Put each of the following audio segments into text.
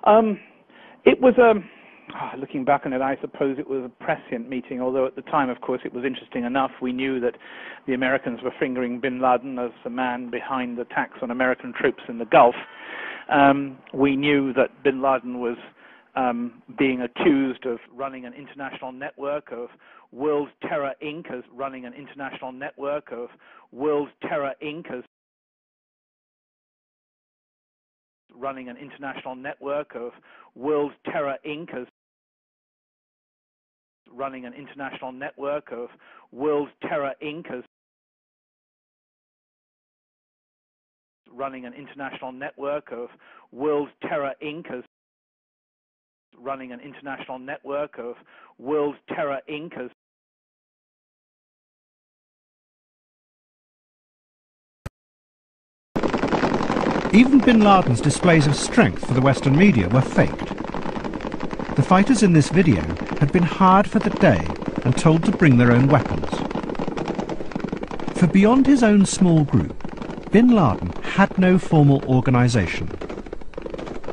It was looking back on it, I suppose it was a prescient meeting, although at the time, of course, it was interesting enough. We knew that the Americans were fingering bin Laden as the man behind the attacks on American troops in the Gulf. We knew that bin Laden was being accused of running an international network of World Terror Inc. as running an international network of World Terror Inc. as running an international network of World Terror Inc. as running an international network of World Terror Inc. as running an international network of World Terror Inc. as running an international network of World Terror Inc. as Even bin Laden's displays of strength for the Western media were faked. The fighters in this video had been hired for the day and told to bring their own weapons. For beyond his own small group, bin Laden had no formal organisation,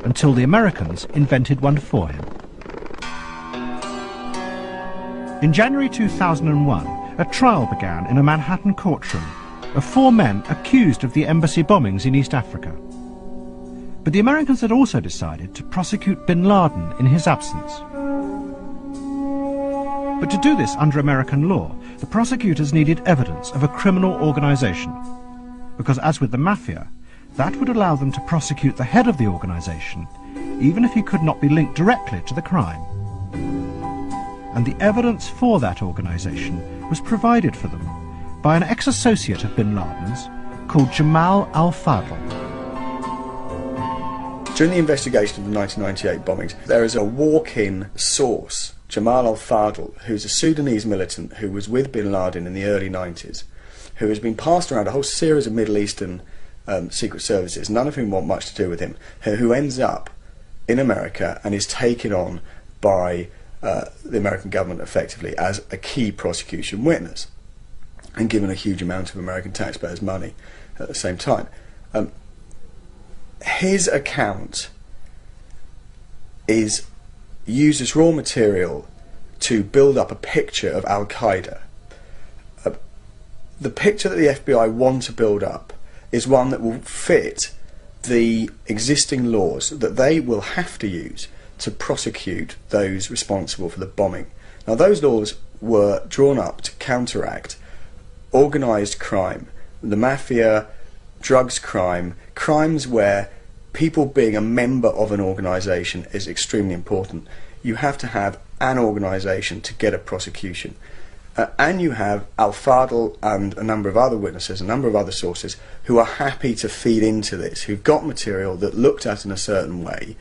until the Americans invented one for him. In January 2001, a trial began in a Manhattan courtroom of 4 men accused of the embassy bombings in East Africa. But the Americans had also decided to prosecute bin Laden in his absence. But to do this under American law, the prosecutors needed evidence of a criminal organisation, because as with the mafia, that would allow them to prosecute the head of the organisation, even if he could not be linked directly to the crime. And the evidence for that organisation was provided for them by an ex-associate of bin Laden's called Jamal al-Fadl. During the investigation of the 1998 bombings, there is a walk-in source, Jamal al-Fadl, who's a Sudanese militant who was with bin Laden in the early 90s, who has been passed around a whole series of Middle Eastern secret services, none of whom want much to do with him, who ends up in America and is taken on by the American government effectively as a key prosecution witness and given a huge amount of American taxpayers' money at the same time. His account is used as raw material to build up a picture of al-Qaeda. The picture that the FBI want to build up is one that will fit the existing laws that they will have to use to prosecute those responsible for the bombing. Now, those laws were drawn up to counteract organised crime, the mafia, drugs crime, crimes where people being a member of an organisation is extremely important. You have to have an organisation to get a prosecution. And you have al-Fadl and a number of other witnesses, a number of other sources who are happy to feed into this, who've got material that looked at in a certain way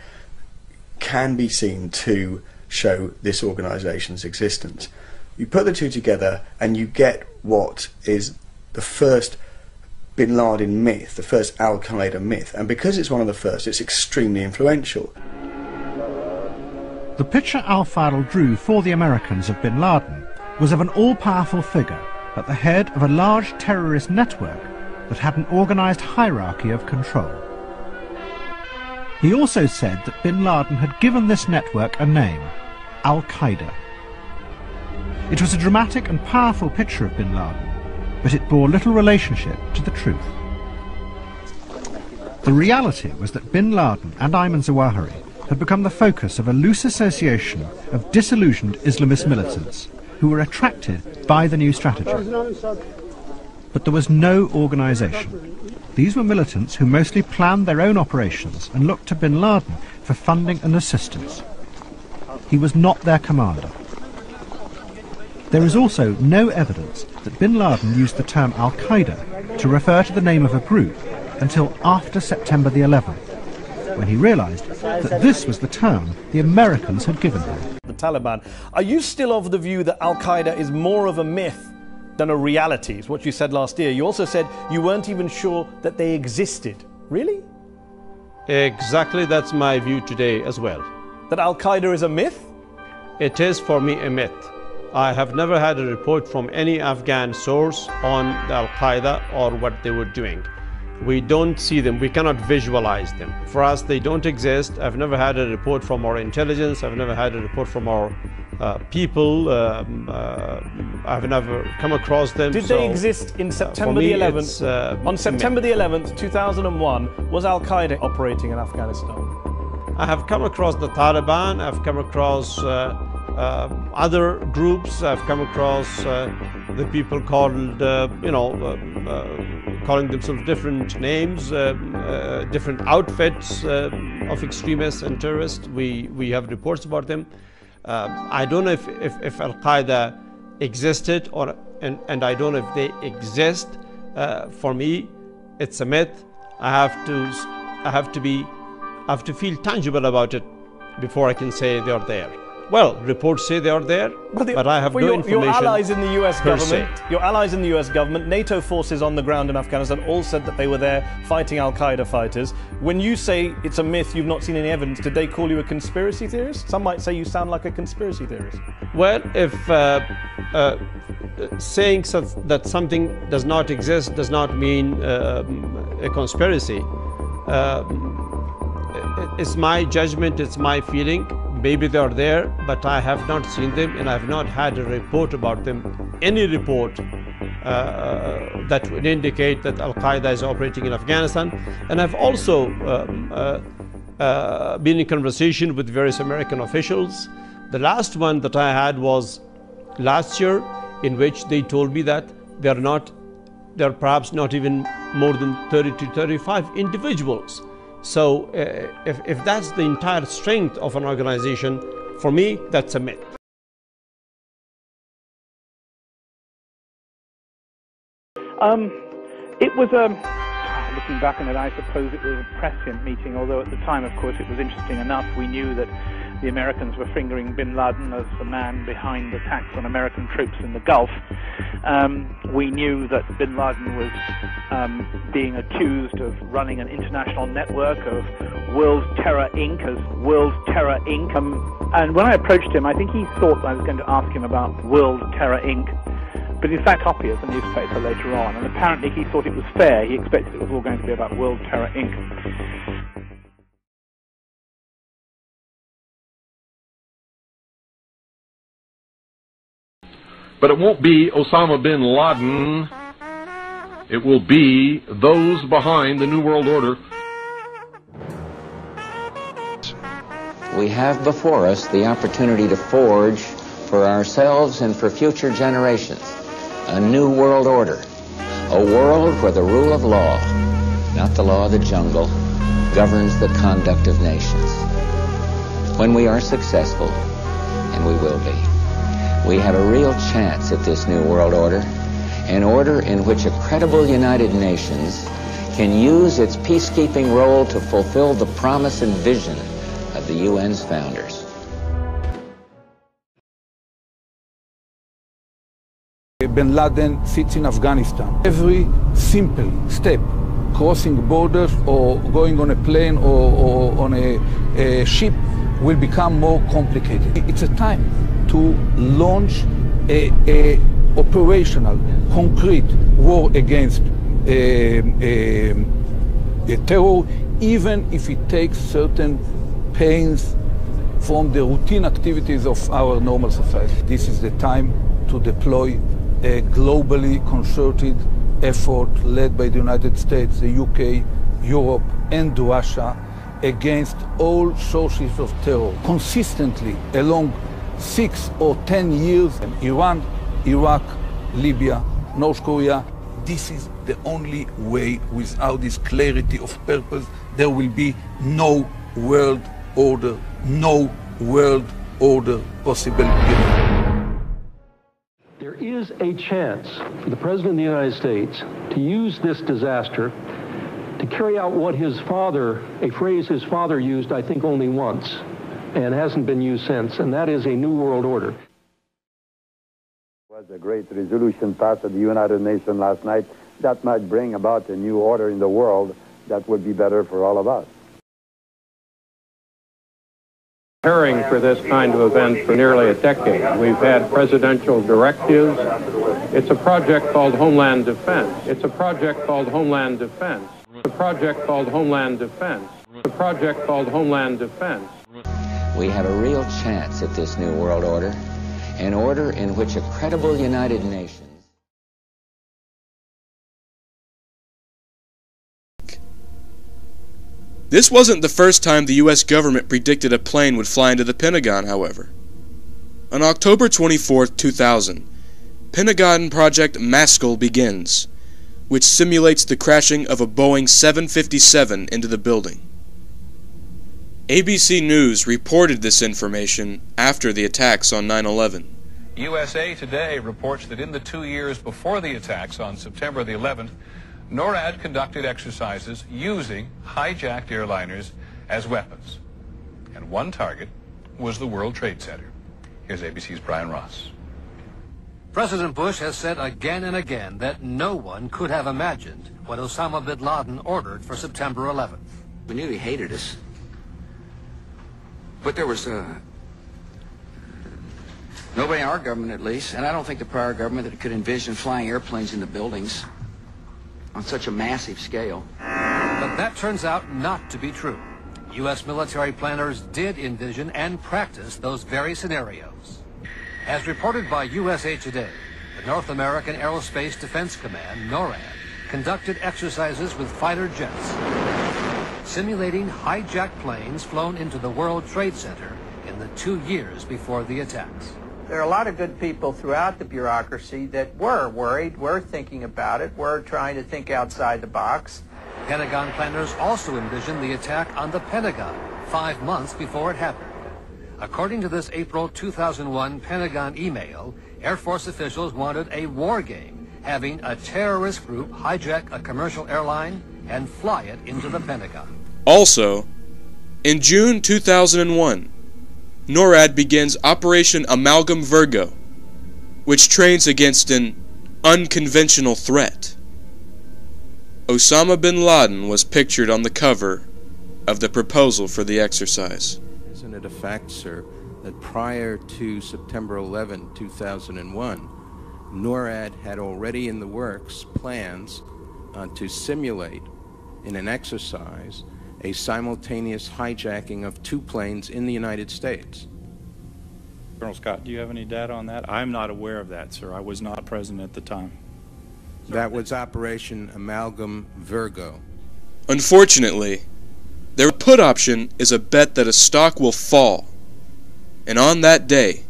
can be seen to show this organisation's existence. You put the two together and you get what is the first bin Laden myth, the first al-Qaeda myth, and because it's one of the first, it's extremely influential. The picture al-Fadl drew for the Americans of bin Laden was of an all-powerful figure at the head of a large terrorist network that had an organised hierarchy of control. He also said that bin Laden had given this network a name, Al-Qaeda. It was a dramatic and powerful picture of bin Laden, but it bore little relationship to the truth. The reality was that bin Laden and Ayman Zawahiri had become the focus of a loose association of disillusioned Islamist militants who were attracted by the new strategy. But there was no organisation. These were militants who mostly planned their own operations and looked to bin Laden for funding and assistance. He was not their commander. There is also no evidence that bin Laden used the term Al-Qaeda to refer to the name of a group until after September the 11th, when he realised that this was the term the Americans had given him. The Taliban. Are you still of the view that Al-Qaeda is more of a myth than a reality? It's what you said last year. You also said you weren't even sure that they existed. Really? Exactly, that's my view today as well. That Al-Qaeda is a myth? It is for me a myth. I have never had a report from any Afghan source on Al-Qaeda or what they were doing. We don't see them, we cannot visualize them. For us, they don't exist. I've never had a report from our intelligence, I've never had a report from our people, I've never come across them. Did they exist in September the 11th? On September the 11th, 2001, was Al Qaeda operating in Afghanistan? I have come across the Taliban, I've come across other groups, I've come across the people called, calling themselves different names, different outfits of extremists and terrorists. We have reports about them. I don't know if Al Qaeda existed, and I don't know if they exist. For me, it's a myth. I have to feel tangible about it before I can say they are there. Well, reports say they are there, but I have no information. Your allies in the US government, your allies in the US government, NATO forces on the ground in Afghanistan all said that they were there fighting Al Qaeda fighters. When you say it's a myth, you've not seen any evidence, did they call you a conspiracy theorist? Some might say you sound like a conspiracy theorist. Well, if saying that something does not exist does not mean a conspiracy. It's my judgment, it's my feeling. Maybe they are there, but I have not seen them, and I have not had a report about them. Any report that would indicate that Al Qaeda is operating in Afghanistan. And I've also been in conversation with various American officials. The last one that I had was last year, in which they told me that there are perhaps not even more than 30 to 35 individuals. So if that's the entire strength of an organization, for me, that's a myth. It was looking back on it, I suppose it was a prescient meeting, although at the time, of course, it was interesting enough. We knew that the Americans were fingering bin Laden as the man behind attacks on American troops in the Gulf. We knew that bin Laden was being accused of running an international network of World Terror Inc. And when I approached him, I think he thought I was going to ask him about World Terror Inc. But in fact, copy of the newspaper later on, and apparently he thought it was fair. He expected it was all going to be about World Terror Inc. But it won't be Osama bin Laden. It will be those behind the New World Order. We have before us the opportunity to forge for ourselves and for future generations a new world order, a world where the rule of law, not the law of the jungle, governs the conduct of nations. When we are successful, and we will be, we have a real chance at this new world order, an order in which a credible United Nations can use its peacekeeping role to fulfill the promise and vision of the UN's founders. Bin Laden sits in Afghanistan. Every simple step, crossing borders or going on a plane or on a ship, will become more complicated. It's a time to launch a operational, concrete war against terror, even if it takes certain pains from the routine activities of our normal society. This is the time to deploy a globally concerted effort led by the United States, the UK, Europe, and Russia against all sources of terror. Consistently along 6 or 10 years, Iran, Iraq, Libya, North Korea, this is the only way. Without this clarity of purpose, there will be no world order, no world order possible. There is a chance for the President of the United States to use this disaster to carry out what his father, a phrase his father used, I think, only once, and hasn't been used since, and that is a new world order. There was a great resolution passed at the United Nations last night that might bring about a new order in the world that would be better for all of us. Preparing for this kind of event for nearly a decade. We've had presidential directives. It's a project called Homeland Defense. project called Homeland Defense. The project called Homeland Defense. We have a real chance at this new world order, an order in which a credible United Nations. This wasn't the first time the U.S. government predicted a plane would fly into the Pentagon, however. On October 24, 2000, Pentagon Project Maskell begins, which simulates the crashing of a Boeing 757 into the building. ABC News reported this information after the attacks on 9/11. USA Today reports that in the 2 years before the attacks on September the 11th, NORAD conducted exercises using hijacked airliners as weapons. And one target was the World Trade Center. Here's ABC's Brian Ross. President Bush has said again and again that no one could have imagined what Osama bin Laden ordered for September 11th. We knew he hated us. But there was nobody in our government, at least, and I don't think the prior government, that could envision flying airplanes into buildings on such a massive scale. But that turns out not to be true. U.S. military planners did envision and practice those very scenarios. As reported by USA Today, the North American Aerospace Defense Command, NORAD, conducted exercises with fighter jets, simulating hijacked planes flown into the World Trade Center in the 2 years before the attacks. There are a lot of good people throughout the bureaucracy that were worried, were thinking about it, were trying to think outside the box. Pentagon planners also envisioned the attack on the Pentagon 5 months before it happened. According to this April 2001 Pentagon email, Air Force officials wanted a war game, having a terrorist group hijack a commercial airline and fly it into the Pentagon. Also, in June 2001, NORAD begins Operation Amalgam Virgo, which trains against an unconventional threat. Osama bin Laden was pictured on the cover of the proposal for the exercise. Isn't it a fact, sir, that prior to September 11, 2001, NORAD had already in the works plans to simulate in an exercise a simultaneous hijacking of 2 planes in the United States? Colonel Scott, do you have any data on that? I'm not aware of that, sir. I was not present at the time. That was Operation Amalgam Virgo. Unfortunately, their put option is a bet that a stock will fall. And on that day,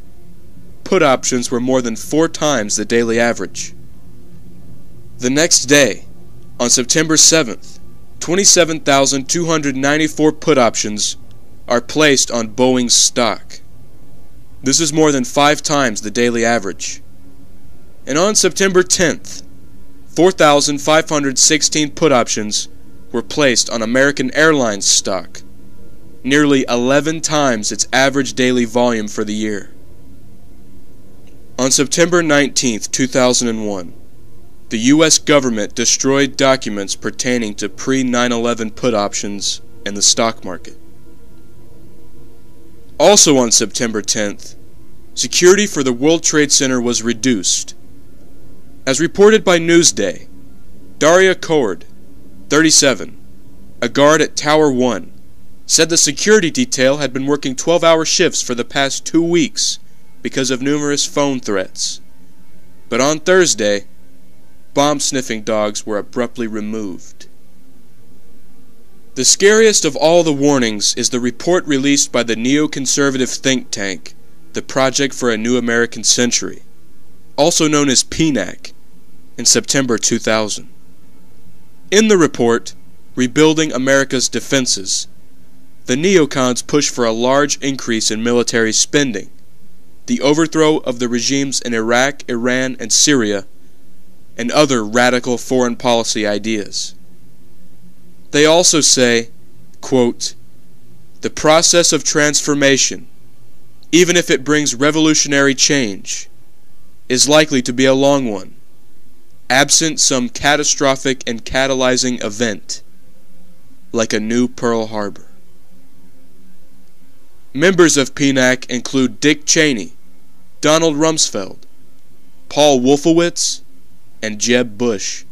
put options were more than 4 times the daily average. The next day, on September 7th, 27,294 put options are placed on Boeing's stock. This is more than 5 times the daily average. And on September 10th, 4,516 put options were placed on American Airlines stock, nearly 11 times its average daily volume for the year. On September 19th, 2001, the U.S. government destroyed documents pertaining to pre-9/11 put options in the stock market. Also on September 10th, security for the World Trade Center was reduced. As reported by Newsday, Daria Cord, 37, a guard at Tower 1, said the security detail had been working 12-hour shifts for the past 2 weeks because of numerous phone threats. But on Thursday, bomb-sniffing dogs were abruptly removed. The scariest of all the warnings is the report released by the neoconservative think tank, the Project for a New American Century, also known as PNAC, in September 2000. In the report, Rebuilding America's Defenses, the neocons push for a large increase in military spending, the overthrow of the regimes in Iraq, Iran, and Syria, and other radical foreign policy ideas. They also say, quote, "The process of transformation, even if it brings revolutionary change, is likely to be a long one, absent some catastrophic and catalyzing event, like a new Pearl Harbor." Members of PNAC include Dick Cheney, Donald Rumsfeld, Paul Wolfowitz, and Jeb Bush.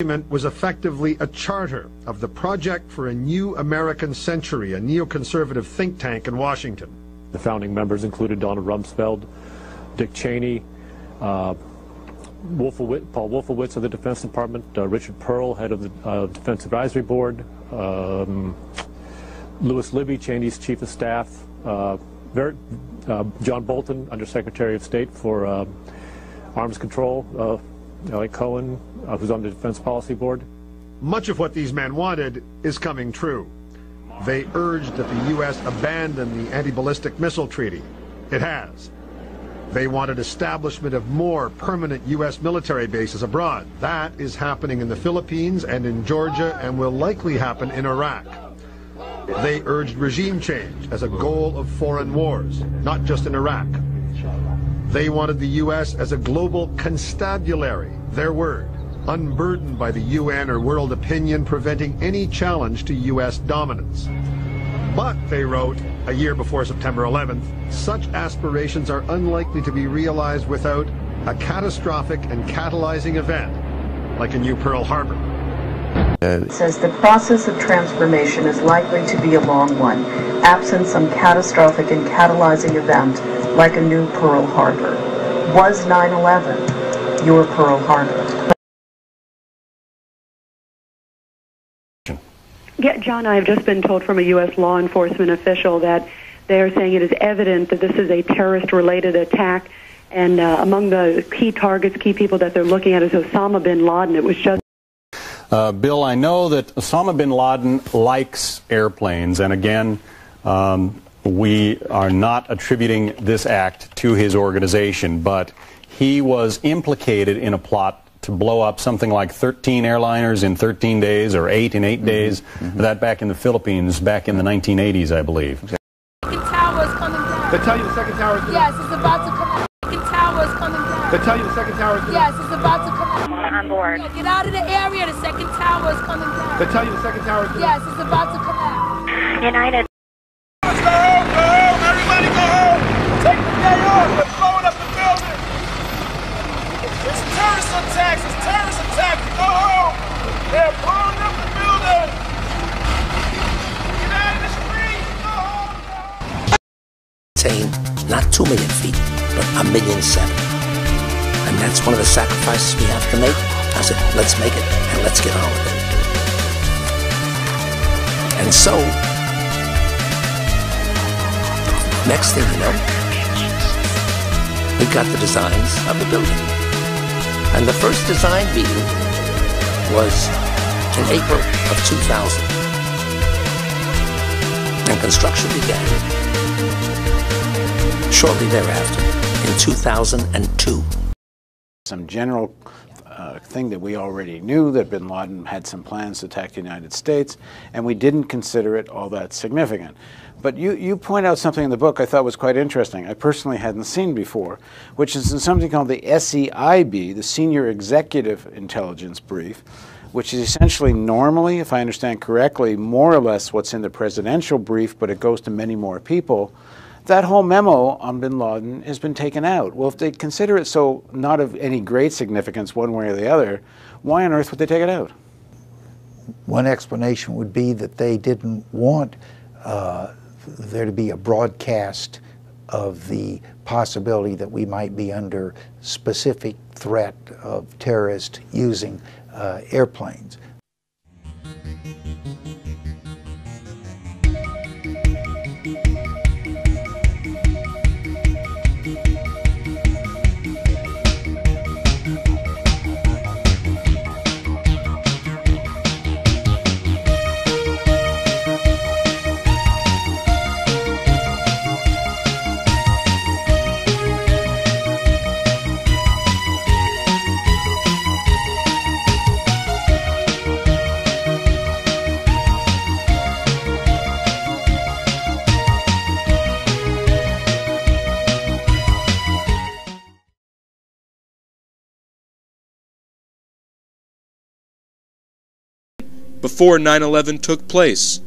document was effectively a charter of the Project for a New American Century, a neoconservative think tank in Washington. The founding members included Donald Rumsfeld, Dick Cheney, Paul Wolfowitz of the Defense Department, Richard Pearl, head of the Defense Advisory Board, Louis Libby, Cheney's chief of staff, John Bolton, Undersecretary of State for Arms Control, Elliot Cohen, who's on the Defense Policy Board. Much of what these men wanted is coming true. They urged that the U.S. abandon the anti-ballistic missile treaty. It has. They wanted establishment of more permanent U.S. military bases abroad. That is happening in the Philippines and in Georgia and will likely happen in Iraq. They urged regime change as a goal of foreign wars, not just in Iraq. They wanted the U.S. as a global constabulary, their word, unburdened by the UN or world opinion, preventing any challenge to U.S. dominance. But, they wrote, a year before September 11th, such aspirations are unlikely to be realized without a catastrophic and catalyzing event, like a new Pearl Harbor. It says the process of transformation is likely to be a long one, absent some catastrophic and catalyzing event like a new Pearl Harbor. Was 9/11 your Pearl Harbor? Yeah, John, I have just been told from a U.S. law enforcement official that they are saying it is evident that this is a terrorist-related attack, and among the key targets, key people that they're looking at is Osama bin Laden. It was just... Bill, I know that Osama bin Laden likes airplanes, and again, we are not attributing this act to his organization, but he was implicated in a plot to blow up something like 13 airliners in 13 days, or 8 in 8 days, that back in the Philippines, back in the 1980s, I believe. The second tower is coming down. They tell you the second tower is coming down? Yes, it's about to come out. The second tower is coming down. They tell you the second tower is coming down? Yes, it's about to come out. On board. Yeah, get out of the area, the second tower is coming down. They tell you the second tower is coming down? Yes, it's about to come out. United. Let's go home, go home, everybody go home. Take the day off, we're blowing up the building. It's terrorist attacks, it's terrorist attacks, go home. They're blowing up the building. Get out of the street, go home. Attain not 2 million feet, but 1.7 million. And that's one of the sacrifices we have to make. I said, let's make it, and let's get on with it. And so, next thing you know, we got the designs of the building. And the first design meeting was in April of 2000. And construction began shortly thereafter in 2002. Some general thing that we already knew, that bin Laden had some plans to attack the United States, and we didn't consider it all that significant. But you point out something in the book I thought was quite interesting, I personally hadn't seen before, which is in something called the SEIB, the Senior Executive Intelligence Brief, which is essentially normally, if I understand correctly, more or less what's in the presidential brief, but it goes to many more people. That whole memo on bin Laden has been taken out. Well, if they consider it so not of any great significance one way or the other, why on earth would they take it out? One explanation would be that they didn't want there to be a broadcast of the possibility that we might be under specific threat of terrorists using airplanes. Before 9/11 took place?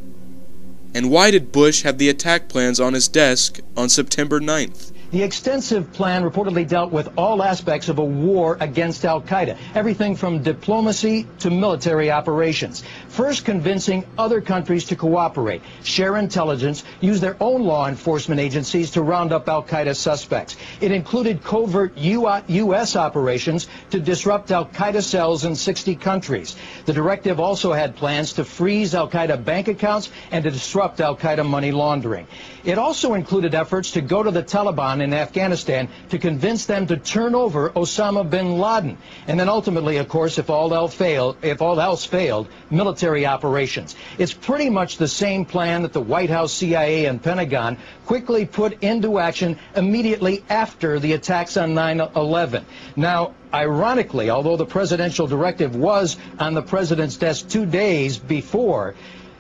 And why did Bush have the attack plans on his desk on September 9th? The extensive plan reportedly dealt with all aspects of a war against al-Qaeda, everything from diplomacy to military operations. First, convincing other countries to cooperate, share intelligence, use their own law enforcement agencies to round up al-Qaeda suspects. It included covert U.S. operations to disrupt al-Qaeda cells in 60 countries. The directive also had plans to freeze al-Qaeda bank accounts and to disrupt al-Qaeda money laundering. It also included efforts to go to the Taliban in Afghanistan to convince them to turn over Osama bin Laden. And then ultimately, of course, if all else failed, military operations. It's pretty much the same plan that the White House, CIA, and Pentagon quickly put into action immediately after the attacks on 9/11. Now, ironically, although the presidential directive was on the president's desk 2 days before,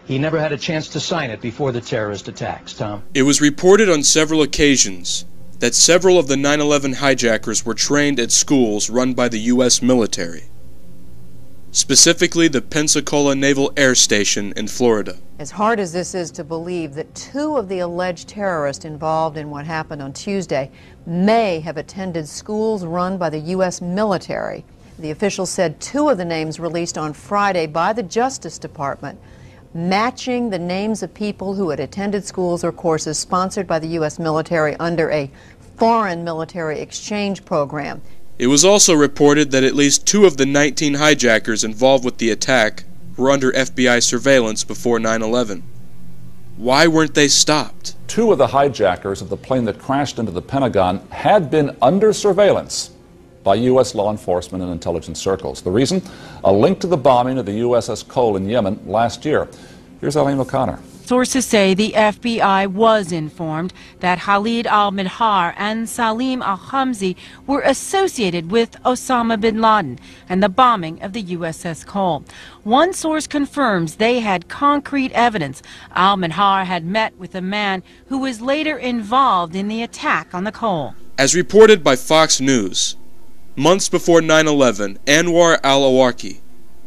he never had a chance to sign it before the terrorist attacks. Tom? It was reported on several occasions that several of the 9/11 hijackers were trained at schools run by the U.S. military, specifically the Pensacola Naval Air Station in Florida. As hard as this is to believe that 2 of the alleged terrorists involved in what happened on Tuesday may have attended schools run by the U.S. military, the officials said 2 of the names released on Friday by the Justice Department matching the names of people who had attended schools or courses sponsored by the U.S. military under a foreign military exchange program. It was also reported that at least 2 of the 19 hijackers involved with the attack were under FBI surveillance before 9/11. Why weren't they stopped? 2 of the hijackers of the plane that crashed into the Pentagon had been under surveillance by U.S. law enforcement and intelligence circles. The reason? A link to the bombing of the USS Cole in Yemen last year. Here's Eileen O'Connor. Sources say the FBI was informed that Khalid al-Mihar and Salim al-Hamzi were associated with Osama bin Laden and the bombing of the USS Cole. One source confirms they had concrete evidence al-Mihar had met with a man who was later involved in the attack on the Cole. As reported by Fox News, months before 9/11, Anwar al-Awlaki,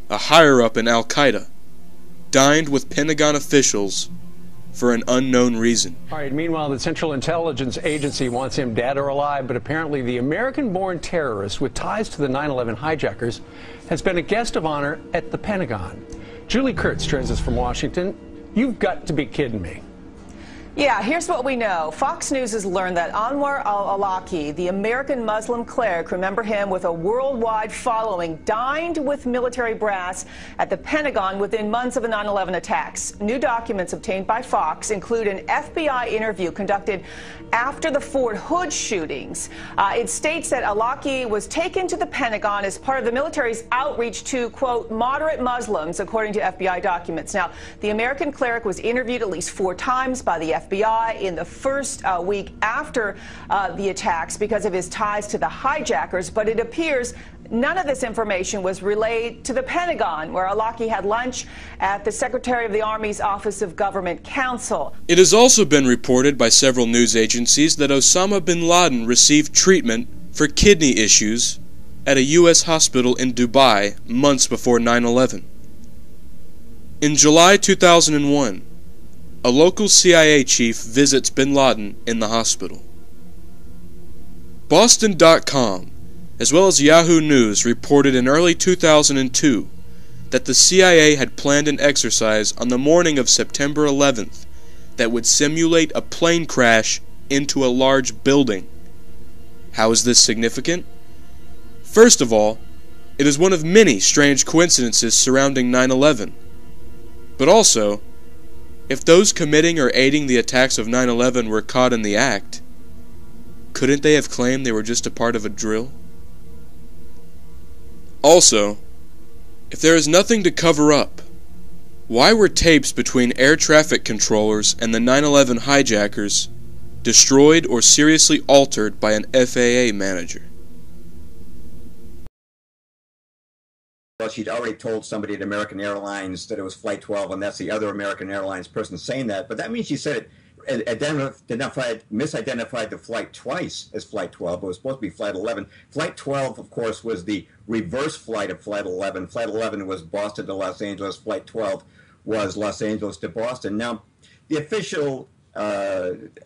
a higher-up in al-Qaeda, dined with Pentagon officials for an unknown reason. All right, meanwhile, the Central Intelligence Agency wants him dead or alive, but apparently the American-born terrorist with ties to the 9/11 hijackers has been a guest of honor at the Pentagon. Julie Kurtz joins us from Washington. You've got to be kidding me. Yeah, here's what we know. Fox News has learned that Anwar al-Awlaki, the American Muslim cleric, remember him with a worldwide following, dined with military brass at the Pentagon within months of the 9/11 attacks. New documents obtained by Fox include an FBI interview conducted after the Fort Hood shootings. It states that Awlaki was taken to the Pentagon as part of the military's outreach to, quote, moderate Muslims, according to FBI documents. Now, the American cleric was interviewed at least 4 times by the FBI in the first week after the attacks because of his ties to the hijackers, but it appears none of this information was relayed to the Pentagon, where Awlaki had lunch at the Secretary of the Army's Office of Government Counsel. It has also been reported by several news agencies that Osama bin Laden received treatment for kidney issues at a U.S. hospital in Dubai months before 9/11. In July 2001, a local CIA chief visits bin Laden in the hospital. Boston.com, as well as Yahoo News, reported in early 2002 that the CIA had planned an exercise on the morning of September 11th that would simulate a plane crash into a large building. How is this significant? First of all, it is one of many strange coincidences surrounding 9/11. But also, if those committing or aiding the attacks of 9/11 were caught in the act, couldn't they have claimed they were just a part of a drill? Also, if there is nothing to cover up, why were tapes between air traffic controllers and the 9/11 hijackers destroyed or seriously altered by an FAA manager? Well, she'd already told somebody at American Airlines that it was Flight 12, and that's the other American Airlines person saying that. But that means she said it misidentified the flight twice as Flight 12. It was supposed to be Flight 11. Flight 12, of course, was the reverse flight of Flight 11. Flight 11 was Boston to Los Angeles. Flight 12 was Los Angeles to Boston. Now, the official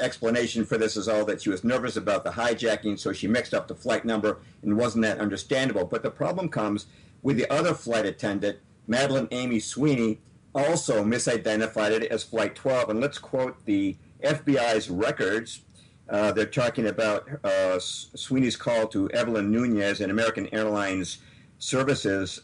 explanation for this is all that she was nervous about the hijacking, so she mixed up the flight number and wasn't that understandable. But the problem comes with the other flight attendant, Madeleine Amy Sweeney, also misidentified it as Flight 12. And let's quote the FBI's records. They're talking about Sweeney's call to Evelyn Nunez in American Airlines Services.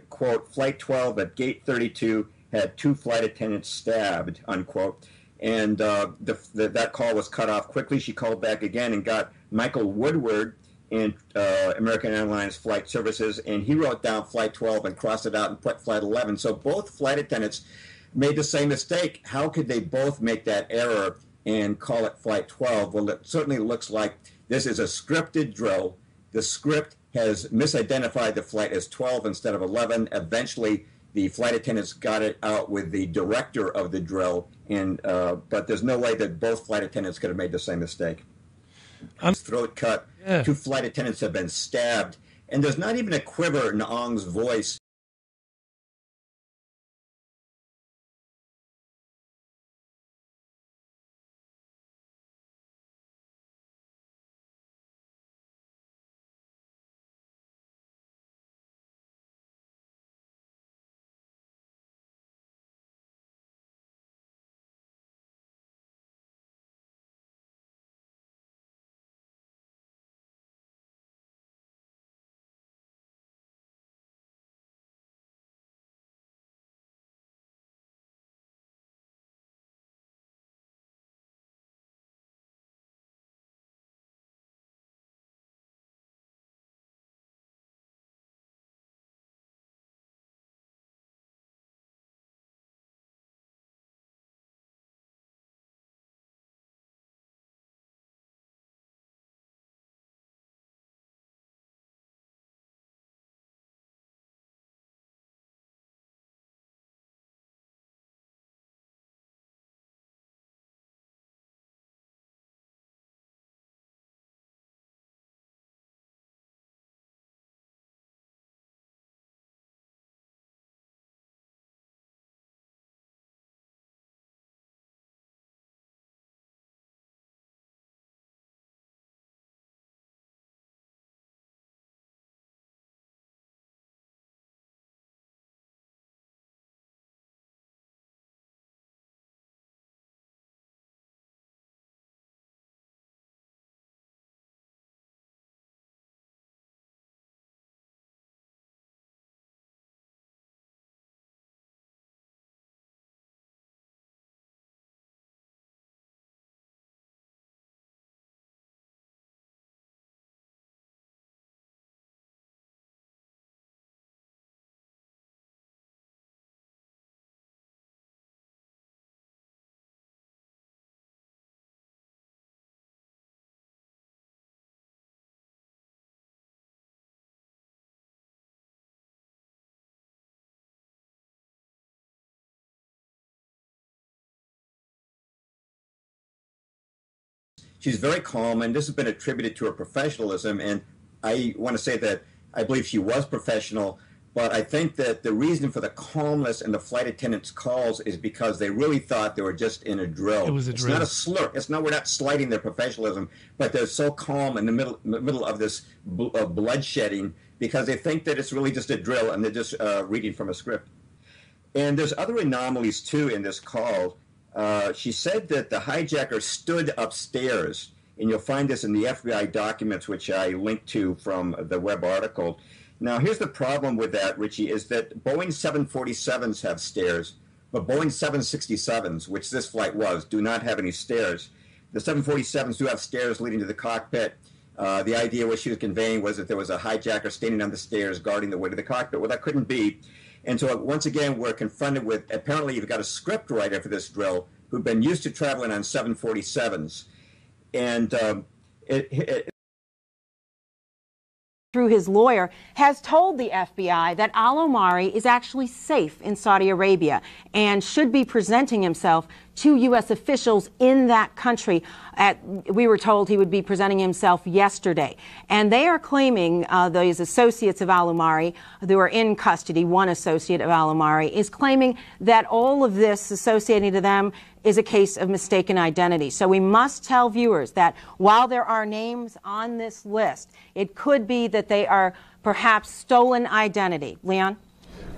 Quote, Flight 12 at gate 32 had 2 flight attendants stabbed, unquote. And that call was cut off quickly. She called back again and got Michael Woodward in American Airlines Flight Services, and he wrote down Flight 12 and crossed it out and put Flight 11. So both flight attendants made the same mistake. How could they both make that error and call it Flight 12? Well, it certainly looks like this is a scripted drill. The script has misidentified the flight as 12 instead of 11. Eventually, the flight attendants got it out with the director of the drill, and but there's no way that both flight attendants could have made the same mistake. Throat cut. Yeah. 2 flight attendants have been stabbed, and there's not even a quiver in Ong's voice. She's very calm, and this has been attributed to her professionalism, and I want to say that I believe she was professional, but I think that the reason for the calmness in the flight attendants' calls is because they really thought they were just in a drill. It was a drill. It's not a slur. It's not, we're not slighting their professionalism, but they're so calm in the middle of this bloodshedding because they think that it's really just a drill and they're just reading from a script. And there's other anomalies, too, in this call. She said that the hijacker stood upstairs, and you'll find this in the FBI documents, which I linked to from the web article. Now, here's the problem with that, Richie, is that Boeing 747s have stairs, but Boeing 767s, which this flight was, do not have any stairs. The 747s do have stairs leading to the cockpit. The idea what she was conveying was that there was a hijacker standing on the stairs guarding the way to the cockpit. Well, that couldn't be. And so once again, we're confronted with, apparently you've got a script writer for this drill who've been used to traveling on 747s. And through his lawyer, has told the FBI that al-Omari is actually safe in Saudi Arabia and should be presenting himself to U.S. officials in that country. We were told he would be presenting himself yesterday. And they are claiming, those associates of al-Omari who are in custody, one associate of al-Omari is claiming that all of this associating to them is a case of mistaken identity. So we must tell viewers that while there are names on this list, it could be that they are perhaps stolen identity. Leon?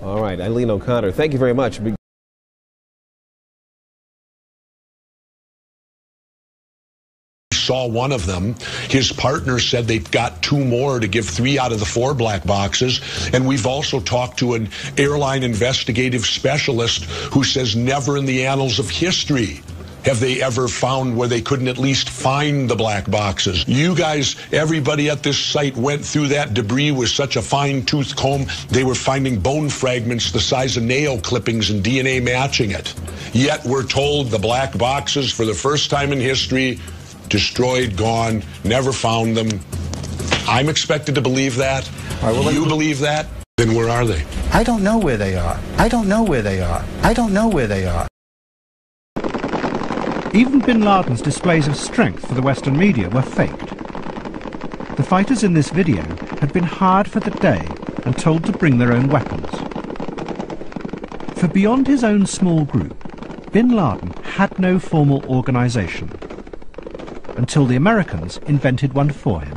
All right, Eileen O'Connor, thank you very much. Saw one of them. His partner said they've got 2 more to give 3 out of the 4 black boxes. And we've also talked to an airline investigative specialist who says never in the annals of history have they ever found where they couldn't at least find the black boxes. You guys, everybody at this site went through that debris with such a fine-tooth comb. They were finding bone fragments the size of nail clippings and DNA matching it. Yet we're told the black boxes, for the first time in history, destroyed, gone, never found them. I'm expected to believe that. Right, well, you believe that? Then where are they? I don't know where they are. I don't know where they are. I don't know where they are. Even bin Laden's displays of strength for the Western media were faked. The fighters in this video had been hired for the day and told to bring their own weapons. For beyond his own small group, bin Laden had no formal organization, until the Americans invented one for him.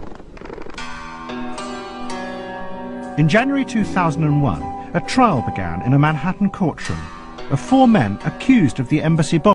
In January 2001, a trial began in a Manhattan courtroom of 4 men accused of the embassy bombing.